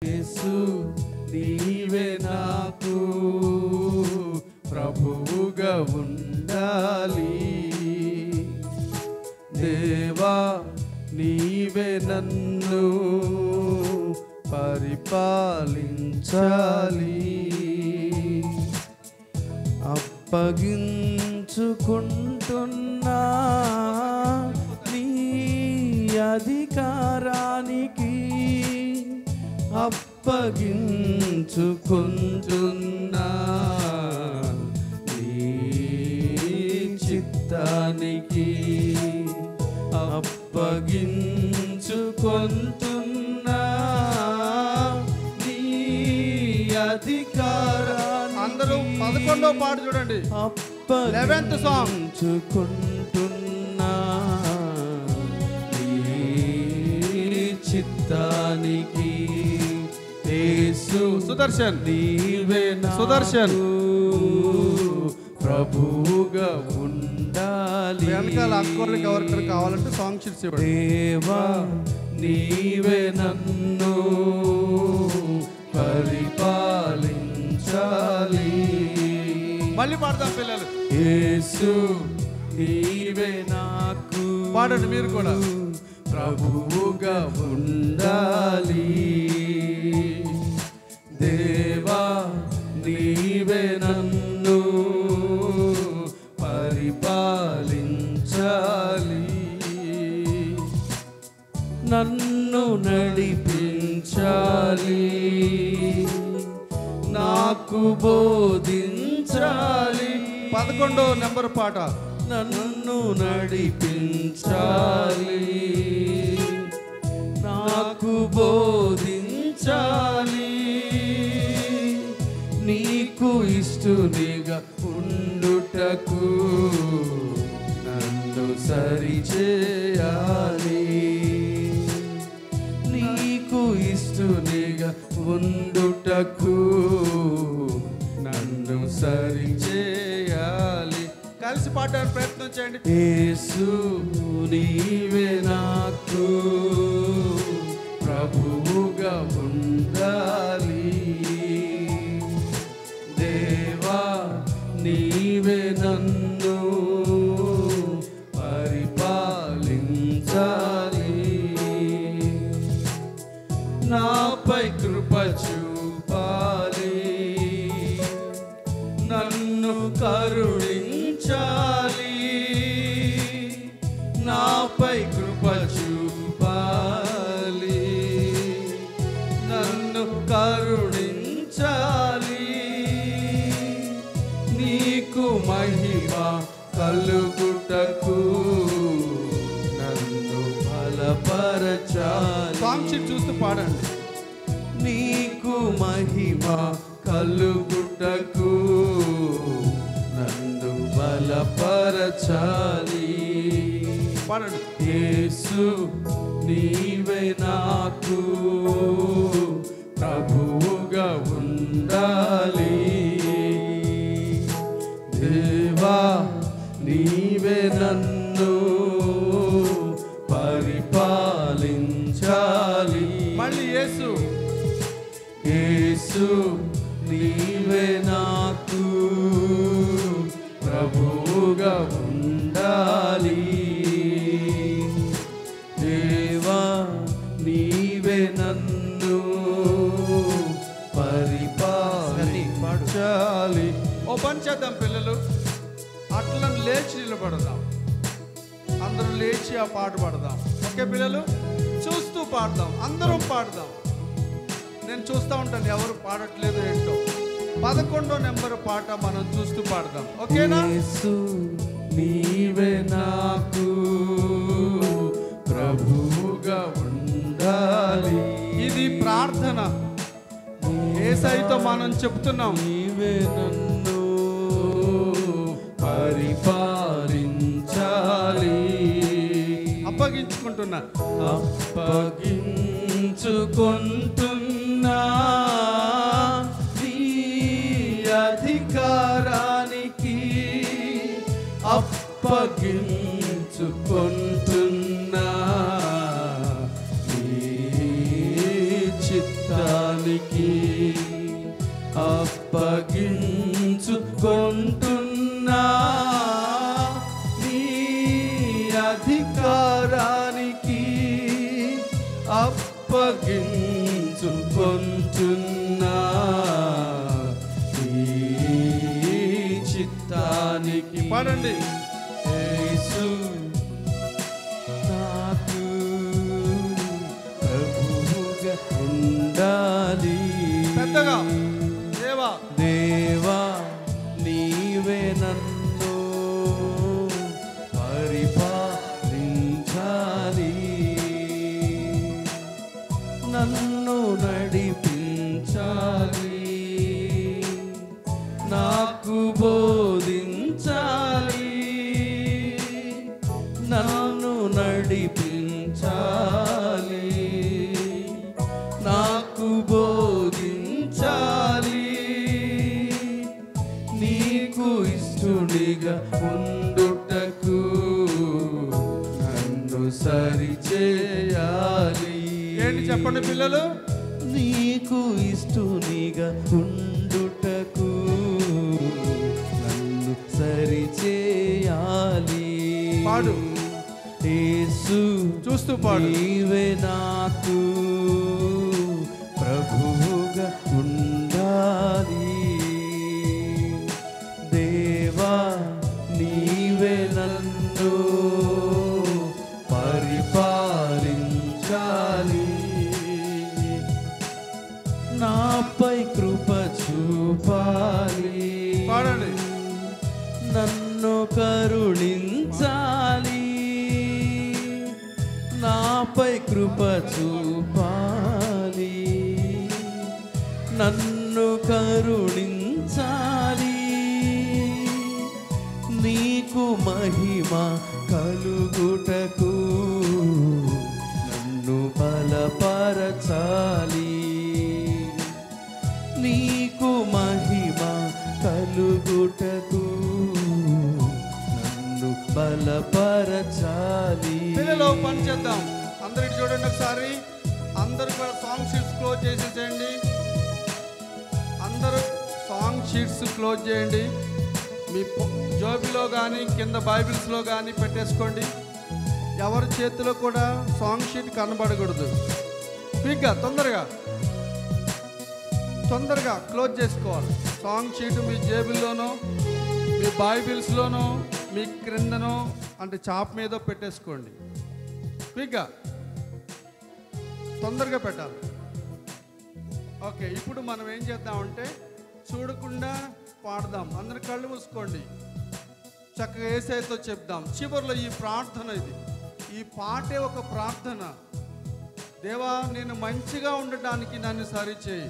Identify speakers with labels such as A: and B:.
A: యేసు నీవే నాకు ప్రభువుగా ఉండాలి. దేవా నీవే నన్ను పరిపాలించాలి. అప్పగించుకుంటున్నా నీ అధికారానికి, అప్పగించుకుంటున్నా నీ చిత్తానికి, అప్పగించుకుంటున్నా నీ అధికారాన్ని.
B: అందరూ 11వ పాట చూడండి, 11th సాంగ్.
A: చుకుంటున్నా నీ చిత్తానికి, యేసు
B: సుదర్శన్
A: నీవే
B: సుదర్శన్
A: ప్రభువుగా ఉండాలి.
B: వెనకాల అక్కర్లకు ఎవరికైనా కావాలంటే సాంగ్ షీట్స్ ఇవ్వండి.
A: దేవా నీవే నన్ను పరిపాలించాలి.
B: మళ్ళీ పాడదాం పిల్లలు.
A: యేసు నీవే నాకు,
B: పాడండి మీరు కూడా,
A: ప్రభువుగా ఉండాలి. దేవా నీవే నన్ను పరిపాలించాలి. నన్ను నడిపించాలి, నాకు బోధించాలి.
B: 11వ నెంబర్ పాట.
A: నన్ను నడిపించాలి, నాకు బోధించాలి. నీకు ఇష్టునిగా ఉండుటకు నన్ను సరిచేయాలి. నీకు ఇష్టునిగా ఉండుటకు నన్ను సరిచేయాలి.
B: కలిసి పాడడానికి ప్రయత్నం చేయండి.
A: యేసు నీవే నాకు ప్రభువుగా ఉండాలి. దేవా నీవే నన్ను పరిపాలించాలి. నాపై కృప చూపాలి, నన్ను కరుణించాలి. నాపై కృప చూపాలి, నన్ను కరుణించాలి. నీకు మహిమ కలుగుటకు నన్ను బలపరచాలి.
B: సాంగ్ షీట్ చూస్తూ పాడండి.
A: నీకు మహిమ కలుగుటకు నన్ను బలపరచాలి.
B: పాడండి.
A: యేసు నీవే నాకు ప్రభువుగా ఉండాలి. దేవా నీవే నన్ను పరిపాలించాలి.
B: మళ్ళీ యేసు.
A: యేసు నీవే నాకు ప్రభువుగా ఉండాలి. దేవా నీవే నన్ను పరిపాలించాలి.
B: ఓ పని చేద్దాం పిల్లలు, అట్లా లేచి నిలబడదాం. అందరూ లేచి ఆ పాట పాడదాం. ఓకే పిల్లలు, చూస్తూ పాడదాం, అందరం పాడదాం. నేను చూస్తూ ఉంటాను ఎవరు పాడట్లేదు ఏంటో. 11వ నెంబర్ పాట మనం చూస్తూ పాడదాం. ఓకేనా?
A: యేసు నీవే నాకు ప్రభువుగా ఉండాలి.
B: ఇది ప్రార్థన. యేసయ్యతో మనం చెప్తున్నాం,
A: నీవే నన్ను పరిపాలించాలి.
B: అప్పగించుకుంటున్నా,
A: అప్పగించుకుంటున్నా నీ అధికారానికి, అప్పగించుకుంటున్నా నీ చిత్తానికి. చిత్తానికి అప్పగించుకుంటున్నా, నీ అధికారానికి అప్పగించుకుంటున్నా, ఈ చిత్తానికి.
B: పాడండి.
A: యేసు నాకు ప్రభువుగా ఉండాలి.
B: పెద్దగా దేవా,
A: దేవా నీవే నన్ను పరిపాలించాలి, నన్ను నడిపించాలి, నాకు బోధించాలి, నన్ను నడిపించాలి, నాకు బోధించాలి, నీకు ఇష్టడిగా ఉండుటకు నన్ను సరిచేయాలి.
B: ఏంటి చెప్పండి పిల్లలు?
A: నీకు ఇష్టనిగా ఉండుటకు నన్ను సరిచేయాలి.
B: పాడు.
A: యేసు
B: చూస్తూ పాడు.
A: నీవే నాకు ప్రభువుగా ఉండాలి, దేవా నీవే నన్ను పరిపాలించాలి, నాపై కృప చూపాలి,
B: పాడండి.
A: నన్ను కరుణించాలి, నాపై కృప చూపాలి, నన్ను కరుణించాలి, నీకు మహిమ కలుగుటకు నన్ను బలపరచాలి, నీకు మహిమ కలుగుటకు నన్ను బలపరచాలి.
B: పిల్లలు పని చేద్దాం. అందరికి చూడండి ఒకసారి. అందరూ కూడా సాంగ్ షీట్స్ క్లోజ్ చేసేసేయండి. అందరూ సాంగ్ షీట్స్ క్లోజ్ చేయండి. మీ జోబిలో కానీ కింద బైబిల్స్లో కానీ పెట్టేసుకోండి. ఎవరి చేతిలో కూడా సాంగ్ షీట్ కనబడకూడదు. క్విక్గా తొందరగా క్లోజ్ చేసుకోవాలి. సాంగ్ షీట్ మీ జేబుల్లోనో మీ బైబిల్స్లోనో మీ క్రిందనో అంటే చాప్ మీద పెట్టేసుకోండి. క్విక్గా తొందరగా పెట్టాలి. ఓకే, ఇప్పుడు మనం ఏం చేద్దామంటే చూడకుండా పాడదాం. అందరి కళ్ళు మూసుకోండి. చక్కగా యేసయ్యతో చెప్దాం. చివరిలో ఈ ప్రార్థన, ఈ పాటే ఒక ప్రార్థన. దేవా నేను మంచిగా ఉండటానికి నన్ను సరిచేయి.